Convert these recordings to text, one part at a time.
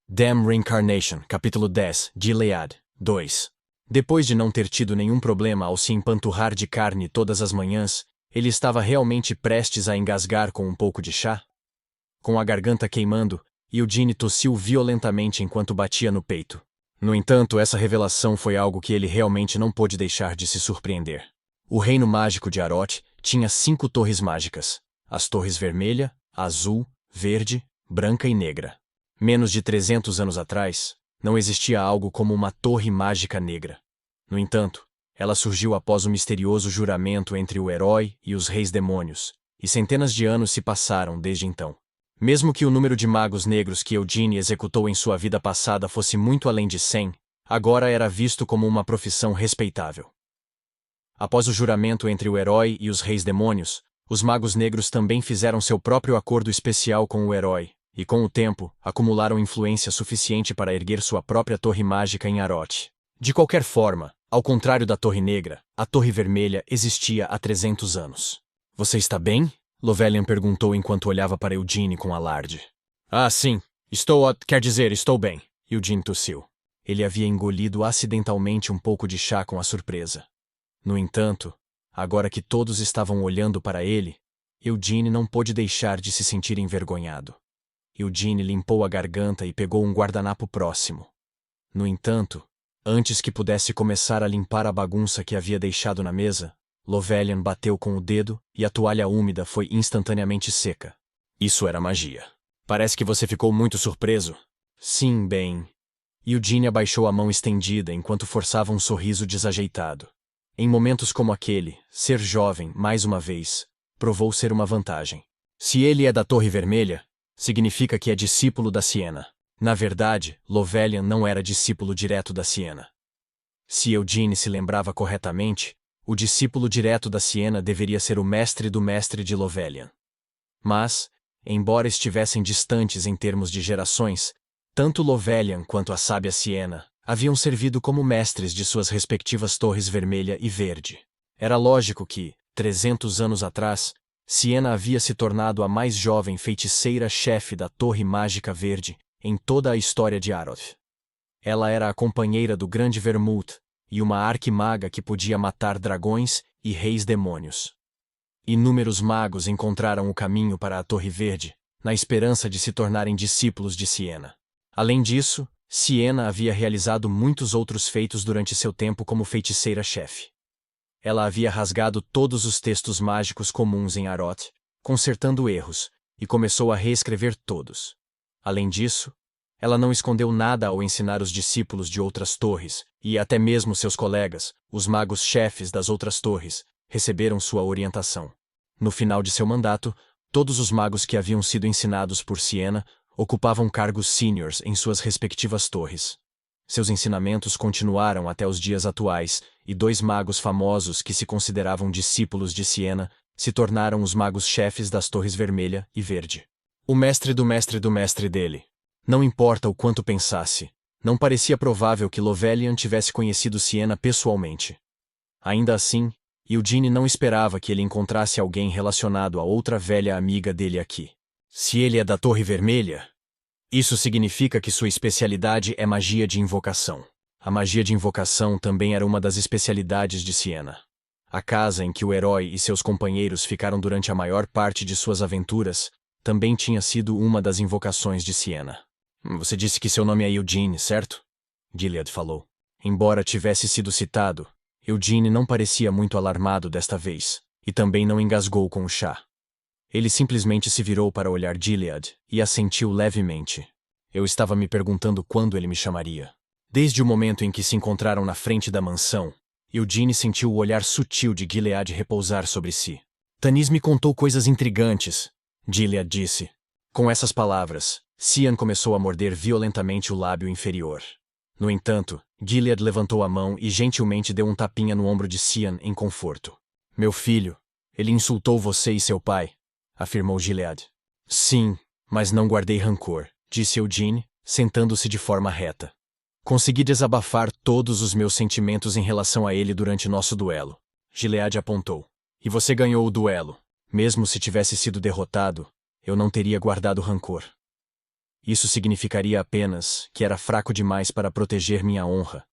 Damn Reincarnation, capítulo 10, Gilead, 2. Depois de não ter tido nenhum problema ao se empanturrar de carne todas as manhãs, ele estava realmente prestes a engasgar com um pouco de chá? Com a garganta queimando, Eugene tossiu violentamente enquanto batia no peito. No entanto, essa revelação foi algo que ele realmente não pôde deixar de se surpreender. O reino mágico de Aroth tinha 5 torres mágicas: as torres vermelha, azul, verde, branca e negra. Menos de 300 anos atrás, não existia algo como uma torre mágica negra. No entanto, ela surgiu após o misterioso juramento entre o herói e os reis demônios, e centenas de anos se passaram desde então. Mesmo que o número de magos negros que Eugene executou em sua vida passada fosse muito além de 100, agora era visto como uma profissão respeitável. Após o juramento entre o herói e os reis demônios, os magos negros também fizeram seu próprio acordo especial com o herói, e com o tempo, acumularam influência suficiente para erguer sua própria torre mágica em Aroth. De qualquer forma, ao contrário da Torre Negra, a Torre Vermelha existia há 300 anos. Você está bem? Lovelian perguntou enquanto olhava para Eugene com alarde. Ah, sim. Estou bem. Eugene tossiu. Ele havia engolido acidentalmente um pouco de chá com a surpresa. No entanto, agora que todos estavam olhando para ele, Eugene não pôde deixar de se sentir envergonhado. Eugene limpou a garganta e pegou um guardanapo próximo. No entanto, antes que pudesse começar a limpar a bagunça que havia deixado na mesa, Lovelian bateu com o dedo e a toalha úmida foi instantaneamente seca. Isso era magia. Parece que você ficou muito surpreso. Sim, bem. Eugene abaixou a mão estendida enquanto forçava um sorriso desajeitado. Em momentos como aquele, ser jovem, mais uma vez, provou ser uma vantagem. Se ele é da Torre Vermelha, significa que é discípulo da Siena. Na verdade, Lovelian não era discípulo direto da Siena. Se Eugene se lembrava corretamente, o discípulo direto da Siena deveria ser o mestre do mestre de Lovelian. Mas, embora estivessem distantes em termos de gerações, tanto Lovelian quanto a sábia Siena haviam servido como mestres de suas respectivas torres vermelha e verde. Era lógico que, 300 anos atrás, Siena havia se tornado a mais jovem feiticeira-chefe da Torre Mágica Verde em toda a história de Aroth. Ela era a companheira do Grande Vermouth e uma arquimaga que podia matar dragões e reis demônios. Inúmeros magos encontraram o caminho para a Torre Verde, na esperança de se tornarem discípulos de Siena. Além disso, Siena havia realizado muitos outros feitos durante seu tempo como feiticeira-chefe. Ela havia rasgado todos os textos mágicos comuns em Aroth, consertando erros, e começou a reescrever todos. Além disso, ela não escondeu nada ao ensinar os discípulos de outras torres, e até mesmo seus colegas, os magos-chefes das outras torres, receberam sua orientação. No final de seu mandato, todos os magos que haviam sido ensinados por Siena ocupavam cargos seniors em suas respectivas torres. Seus ensinamentos continuaram até os dias atuais, e 2 magos famosos que se consideravam discípulos de Siena se tornaram os magos-chefes das Torres Vermelha e Verde. O mestre do mestre do mestre dele. Não importa o quanto pensasse, não parecia provável que Lovelian tivesse conhecido Siena pessoalmente. Ainda assim, Eugene não esperava que ele encontrasse alguém relacionado a outra velha amiga dele aqui. Se ele é da Torre Vermelha, isso significa que sua especialidade é magia de invocação. A magia de invocação também era uma das especialidades de Siena. A casa em que o herói e seus companheiros ficaram durante a maior parte de suas aventuras também tinha sido uma das invocações de Siena. Você disse que seu nome é Eugene, certo? Gilead falou. Embora tivesse sido citado, Eugene não parecia muito alarmado desta vez, e também não engasgou com o chá. Ele simplesmente se virou para olhar Gilead e assentiu levemente. Eu estava me perguntando quando ele me chamaria. Desde o momento em que se encontraram na frente da mansão, Eugene sentiu o olhar sutil de Gilead repousar sobre si. Tanis me contou coisas intrigantes, Gilead disse. Com essas palavras, Sian começou a morder violentamente o lábio inferior. No entanto, Gilead levantou a mão e gentilmente deu um tapinha no ombro de Sian em conforto. Meu filho, ele insultou você e seu pai, afirmou Gilead. Sim, mas não guardei rancor, disse Eugene, sentando-se de forma reta. Consegui desabafar todos os meus sentimentos em relação a ele durante nosso duelo. Gilead apontou. E você ganhou o duelo. Mesmo se tivesse sido derrotado, eu não teria guardado rancor. Isso significaria apenas que era fraco demais para proteger minha honra.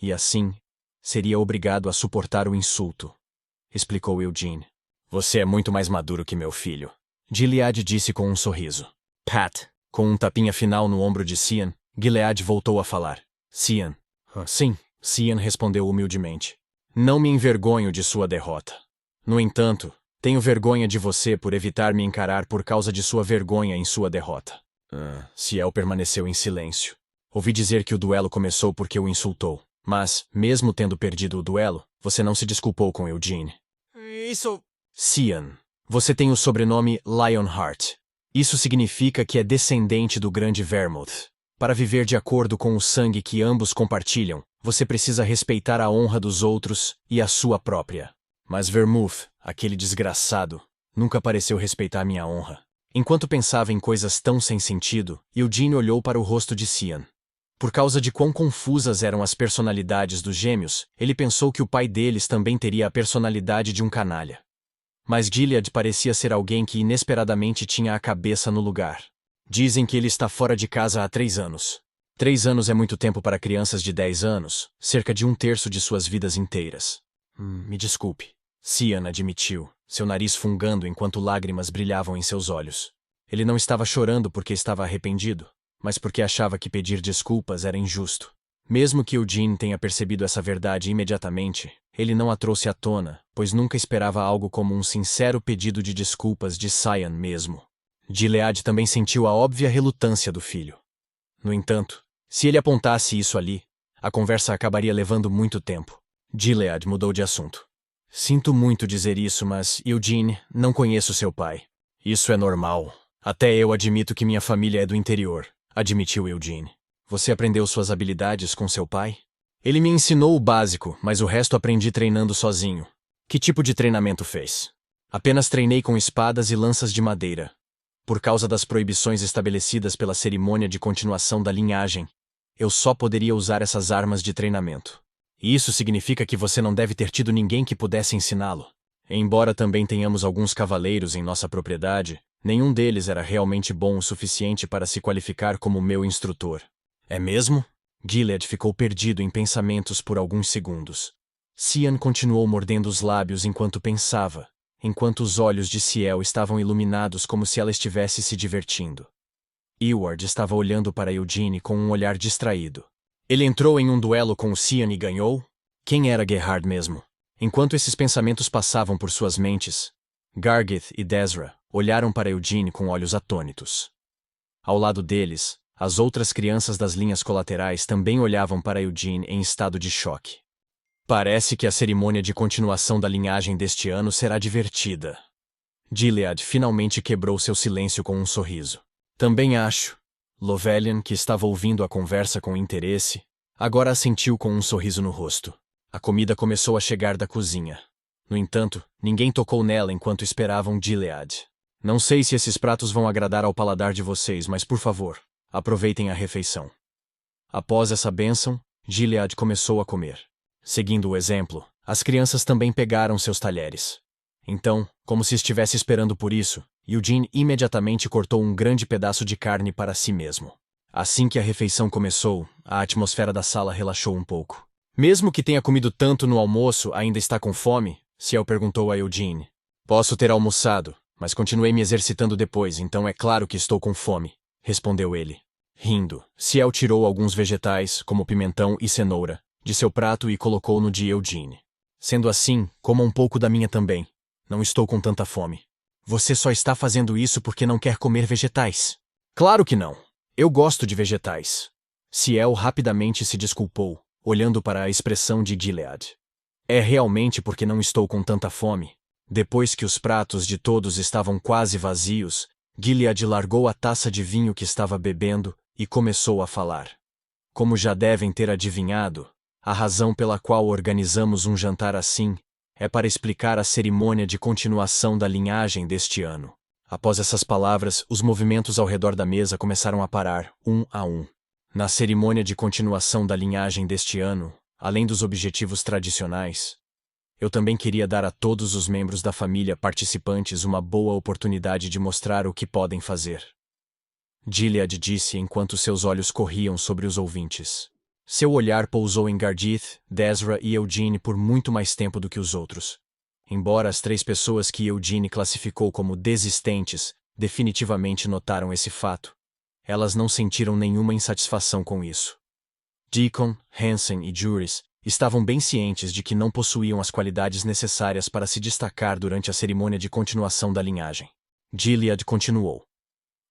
E assim, seria obrigado a suportar o insulto, explicou Eugene. Você é muito mais maduro que meu filho, Gilead disse com um sorriso. Pat, com um tapinha final no ombro de Cian, Gilead voltou a falar. Cian. Sim, Cian respondeu humildemente. Não me envergonho de sua derrota. No entanto, tenho vergonha de você por evitar me encarar por causa de sua vergonha em sua derrota. Ciel permaneceu em silêncio. Ouvi dizer que o duelo começou porque o insultou. Mas, mesmo tendo perdido o duelo, você não se desculpou com Eugene. Isso... Cian, você tem o sobrenome Lionheart. Isso significa que é descendente do grande Vermouth. Para viver de acordo com o sangue que ambos compartilham, você precisa respeitar a honra dos outros e a sua própria. Mas Vermouth, aquele desgraçado, nunca pareceu respeitar minha honra. Enquanto pensava em coisas tão sem sentido, Eugene olhou para o rosto de Cian. Por causa de quão confusas eram as personalidades dos gêmeos, ele pensou que o pai deles também teria a personalidade de um canalha. Mas Gilead parecia ser alguém que inesperadamente tinha a cabeça no lugar. Dizem que ele está fora de casa há 3 anos. 3 anos é muito tempo para crianças de 10 anos, cerca de 1/3 de suas vidas inteiras. Me desculpe. Cian admitiu, seu nariz fungando enquanto lágrimas brilhavam em seus olhos. Ele não estava chorando porque estava arrependido, mas porque achava que pedir desculpas era injusto. Mesmo que Eugene tenha percebido essa verdade imediatamente, ele não a trouxe à tona, pois nunca esperava algo como um sincero pedido de desculpas de Cian mesmo. Gilead também sentiu a óbvia relutância do filho. No entanto, se ele apontasse isso ali, a conversa acabaria levando muito tempo. Gilead mudou de assunto. Sinto muito dizer isso, mas, Eugene, não conheço seu pai. Isso é normal. Até eu admito que minha família é do interior, admitiu Eugene. Você aprendeu suas habilidades com seu pai? Ele me ensinou o básico, mas o resto aprendi treinando sozinho. Que tipo de treinamento fez? Apenas treinei com espadas e lanças de madeira. Por causa das proibições estabelecidas pela cerimônia de continuação da linhagem, eu só poderia usar essas armas de treinamento. E isso significa que você não deve ter tido ninguém que pudesse ensiná-lo. Embora também tenhamos alguns cavaleiros em nossa propriedade, nenhum deles era realmente bom o suficiente para se qualificar como meu instrutor. É mesmo? Gilead ficou perdido em pensamentos por alguns segundos. Cian continuou mordendo os lábios enquanto pensava, enquanto os olhos de Ciel estavam iluminados como se ela estivesse se divertindo. Eward estava olhando para Eugene com um olhar distraído. Ele entrou em um duelo com o Cian e ganhou? Quem era Gerhard mesmo? Enquanto esses pensamentos passavam por suas mentes, Gargith e Desra olharam para Eugene com olhos atônitos. Ao lado deles, as outras crianças das linhas colaterais também olhavam para Eugene em estado de choque. Parece que a cerimônia de continuação da linhagem deste ano será divertida. Gilead finalmente quebrou seu silêncio com um sorriso. Também acho. Lovelian, que estava ouvindo a conversa com interesse, agora assentiu com um sorriso no rosto. A comida começou a chegar da cozinha. No entanto, ninguém tocou nela enquanto esperavam Gilead. Não sei se esses pratos vão agradar ao paladar de vocês, mas por favor, aproveitem a refeição. Após essa bênção, Gilead começou a comer. Seguindo o exemplo, as crianças também pegaram seus talheres. Então, como se estivesse esperando por isso, Eugene imediatamente cortou um grande pedaço de carne para si mesmo. Assim que a refeição começou, a atmosfera da sala relaxou um pouco. Mesmo que tenha comido tanto no almoço, ainda está com fome? Ciel perguntou a Eugene. Posso ter almoçado, mas continuei me exercitando depois, então é claro que estou com fome, respondeu ele. Rindo, Ciel tirou alguns vegetais, como pimentão e cenoura, de seu prato e colocou no de Eugene. Sendo assim, coma um pouco da minha também. Não estou com tanta fome. Você só está fazendo isso porque não quer comer vegetais. Claro que não. Eu gosto de vegetais. Ciel rapidamente se desculpou, olhando para a expressão de Gilead. É realmente porque não estou com tanta fome. Depois que os pratos de todos estavam quase vazios, Gilead largou a taça de vinho que estava bebendo e começou a falar. Como já devem ter adivinhado, a razão pela qual organizamos um jantar assim é para explicar a cerimônia de continuação da linhagem deste ano. Após essas palavras, os movimentos ao redor da mesa começaram a parar, um a um. Na cerimônia de continuação da linhagem deste ano, além dos objetivos tradicionais, eu também queria dar a todos os membros da família participantes uma boa oportunidade de mostrar o que podem fazer. Gilead disse enquanto seus olhos corriam sobre os ouvintes. Seu olhar pousou em Gardith, Desra e Eugene por muito mais tempo do que os outros. Embora as 3 pessoas que Eugene classificou como desistentes definitivamente notaram esse fato, elas não sentiram nenhuma insatisfação com isso. Deacon, Hansen e Juris estavam bem cientes de que não possuíam as qualidades necessárias para se destacar durante a cerimônia de continuação da linhagem. Gilead continuou.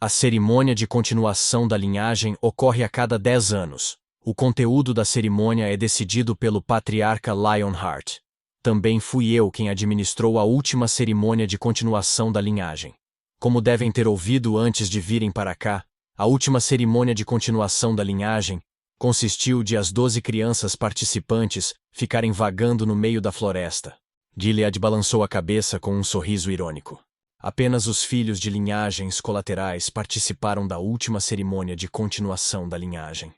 A cerimônia de continuação da linhagem ocorre a cada 10 anos. O conteúdo da cerimônia é decidido pelo patriarca Lionheart. Também fui eu quem administrou a última cerimônia de continuação da linhagem. Como devem ter ouvido antes de virem para cá, a última cerimônia de continuação da linhagem consistiu de as 12 crianças participantes ficarem vagando no meio da floresta. Gilead balançou a cabeça com um sorriso irônico. Apenas os filhos de linhagens colaterais participaram da última cerimônia de continuação da linhagem.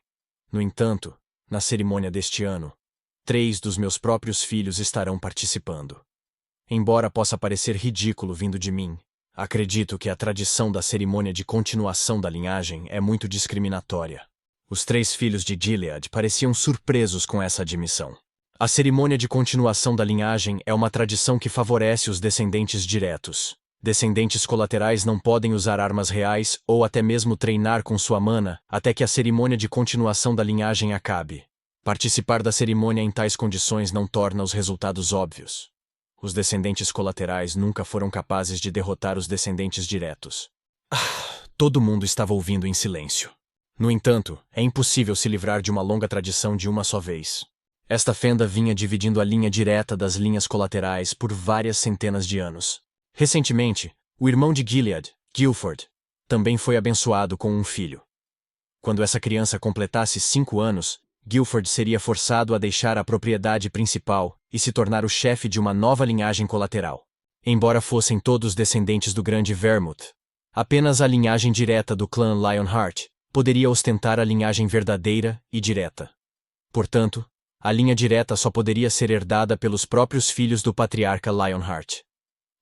No entanto, na cerimônia deste ano, 3 dos meus próprios filhos estarão participando. Embora possa parecer ridículo vindo de mim, acredito que a tradição da cerimônia de continuação da linhagem é muito discriminatória. Os 3 filhos de Gilead pareciam surpresos com essa admissão. A cerimônia de continuação da linhagem é uma tradição que favorece os descendentes diretos. Descendentes colaterais não podem usar armas reais ou até mesmo treinar com sua mana até que a cerimônia de continuação da linhagem acabe. Participar da cerimônia em tais condições não torna os resultados óbvios. Os descendentes colaterais nunca foram capazes de derrotar os descendentes diretos. Todo mundo estava ouvindo em silêncio. No entanto, é impossível se livrar de uma longa tradição de uma só vez. Esta fenda vinha dividindo a linha direta das linhas colaterais por várias centenas de anos. Recentemente, o irmão de Gilead, Guilford, também foi abençoado com um filho. Quando essa criança completasse 5 anos, Guilford seria forçado a deixar a propriedade principal e se tornar o chefe de uma nova linhagem colateral. Embora fossem todos descendentes do grande Vermouth, apenas a linhagem direta do clã Lionheart poderia ostentar a linhagem verdadeira e direta. Portanto, a linha direta só poderia ser herdada pelos próprios filhos do patriarca Lionheart.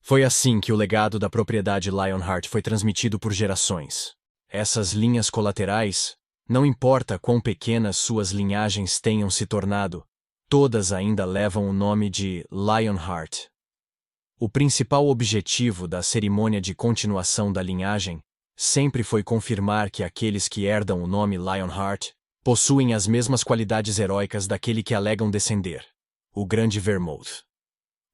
Foi assim que o legado da propriedade Lionheart foi transmitido por gerações. Essas linhas colaterais, não importa quão pequenas suas linhagens tenham se tornado, todas ainda levam o nome de Lionheart. O principal objetivo da cerimônia de continuação da linhagem sempre foi confirmar que aqueles que herdam o nome Lionheart possuem as mesmas qualidades heróicas daquele que alegam descender, o Grande Vermouth.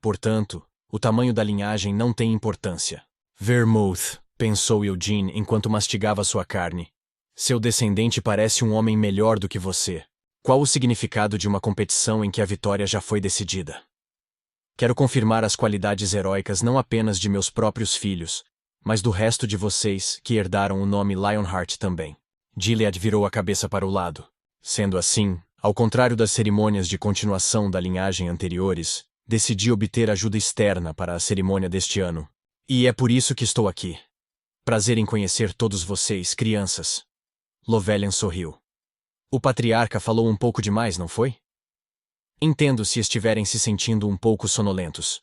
Portanto, o tamanho da linhagem não tem importância. Vermouth, pensou Eugene enquanto mastigava sua carne. Seu descendente parece um homem melhor do que você. Qual o significado de uma competição em que a vitória já foi decidida? Quero confirmar as qualidades heróicas não apenas de meus próprios filhos, mas do resto de vocês que herdaram o nome Lionheart também. Gilead virou a cabeça para o lado. Sendo assim, ao contrário das cerimônias de continuação da linhagem anteriores, decidi obter ajuda externa para a cerimônia deste ano. E é por isso que estou aqui. Prazer em conhecer todos vocês, crianças. Lovelian sorriu. O patriarca falou um pouco demais, não foi? Entendo se estiverem se sentindo um pouco sonolentos.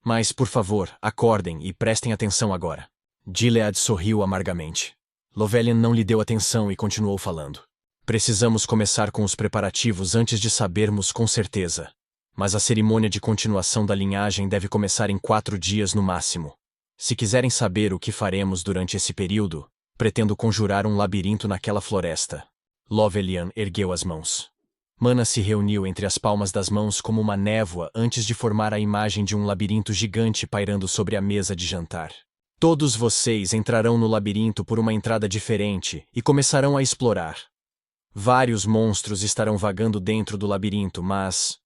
Mas, por favor, acordem e prestem atenção agora. Gilead sorriu amargamente. Lovelian não lhe deu atenção e continuou falando. Precisamos começar com os preparativos antes de sabermos com certeza. Mas a cerimônia de continuação da linhagem deve começar em 4 dias no máximo. Se quiserem saber o que faremos durante esse período, pretendo conjurar um labirinto naquela floresta. Lovelian ergueu as mãos. Mana se reuniu entre as palmas das mãos como uma névoa antes de formar a imagem de um labirinto gigante pairando sobre a mesa de jantar. Todos vocês entrarão no labirinto por uma entrada diferente e começarão a explorar. Vários monstros estarão vagando dentro do labirinto, mas...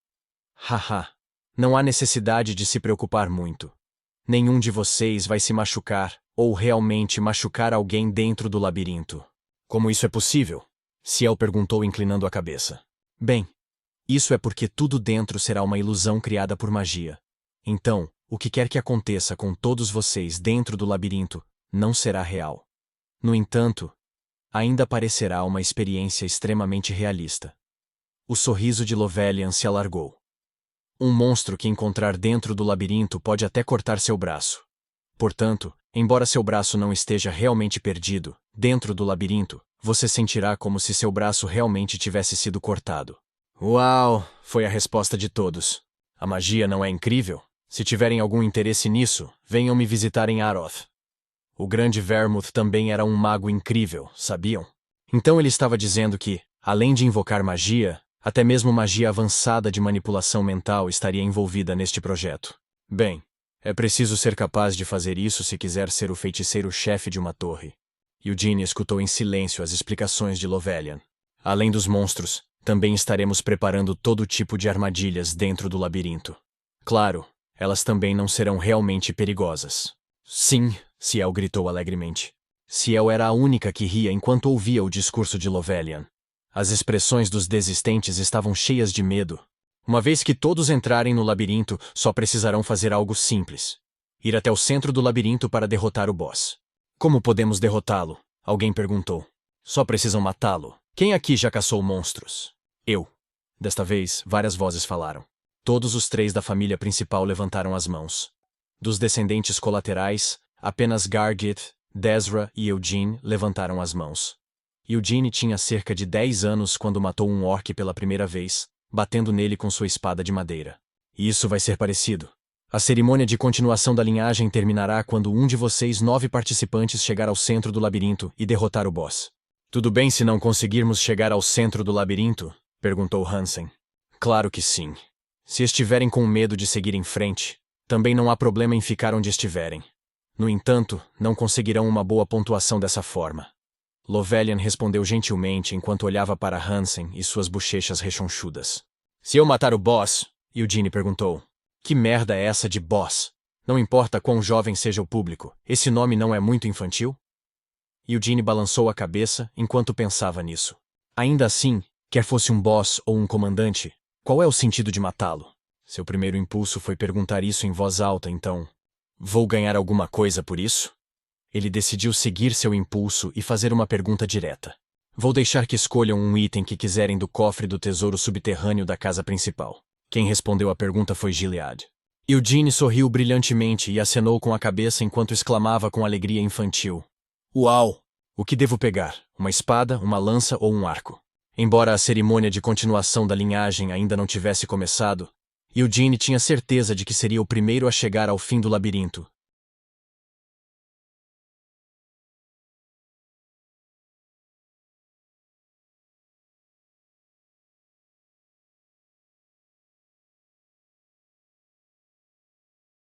Haha, não há necessidade de se preocupar muito. Nenhum de vocês vai se machucar ou realmente machucar alguém dentro do labirinto. Como isso é possível? Ciel perguntou inclinando a cabeça. Bem, isso é porque tudo dentro será uma ilusão criada por magia. Então, o que quer que aconteça com todos vocês dentro do labirinto não será real. No entanto, ainda parecerá uma experiência extremamente realista. O sorriso de Lovelian se alargou. Um monstro que encontrar dentro do labirinto pode até cortar seu braço. Portanto, embora seu braço não esteja realmente perdido, Dentro do labirinto, você sentirá como se seu braço realmente tivesse sido cortado. Uau! Foi a resposta de todos. A magia não é incrível? Se tiverem algum interesse nisso, venham me visitar em Aroth. O grande Vermouth também era um mago incrível, sabiam? Então ele estava dizendo que, além de invocar magia, até mesmo magia avançada de manipulação mental estaria envolvida neste projeto. Bem, é preciso ser capaz de fazer isso se quiser ser o feiticeiro-chefe de uma torre. Eugene escutou em silêncio as explicações de Lovelian. Além dos monstros, também estaremos preparando todo tipo de armadilhas dentro do labirinto. Claro, elas também não serão realmente perigosas. Sim, Ciel gritou alegremente. Ciel era a única que ria enquanto ouvia o discurso de Lovelian. As expressões dos desistentes estavam cheias de medo. Uma vez que todos entrarem no labirinto, só precisarão fazer algo simples. Ir até o centro do labirinto para derrotar o boss. Como podemos derrotá-lo? Alguém perguntou. Só precisam matá-lo. Quem aqui já caçou monstros? Eu. Desta vez, várias vozes falaram. Todos os 3 da família principal levantaram as mãos. Dos descendentes colaterais, apenas Gargit, Desra e Eugene levantaram as mãos. Eugene tinha cerca de 10 anos quando matou um orc pela primeira vez, batendo nele com sua espada de madeira. E isso vai ser parecido. A cerimônia de continuação da linhagem terminará quando um de vocês 9 participantes chegar ao centro do labirinto e derrotar o boss. Tudo bem se não conseguirmos chegar ao centro do labirinto? Perguntou Hansen. Claro que sim. Se estiverem com medo de seguir em frente, também não há problema em ficar onde estiverem. No entanto, não conseguirão uma boa pontuação dessa forma. Lovelian respondeu gentilmente enquanto olhava para Hansen e suas bochechas rechonchudas. Se eu matar o boss? Eugene perguntou. Que merda é essa de boss? Não importa quão jovem seja o público, esse nome não é muito infantil? Eugene balançou a cabeça enquanto pensava nisso. Ainda assim, quer fosse um boss ou um comandante, qual é o sentido de matá-lo? Seu primeiro impulso foi perguntar isso em voz alta, então... Vou ganhar alguma coisa por isso? Ele decidiu seguir seu impulso e fazer uma pergunta direta. Vou deixar que escolham um item que quiserem do cofre do tesouro subterrâneo da casa principal. Quem respondeu a pergunta foi Gilead. Eugene sorriu brilhantemente e acenou com a cabeça enquanto exclamava com alegria infantil. Uau! O que devo pegar? Uma espada, uma lança ou um arco? Embora a cerimônia de continuação da linhagem ainda não tivesse começado, Eugene tinha certeza de que seria o primeiro a chegar ao fim do labirinto,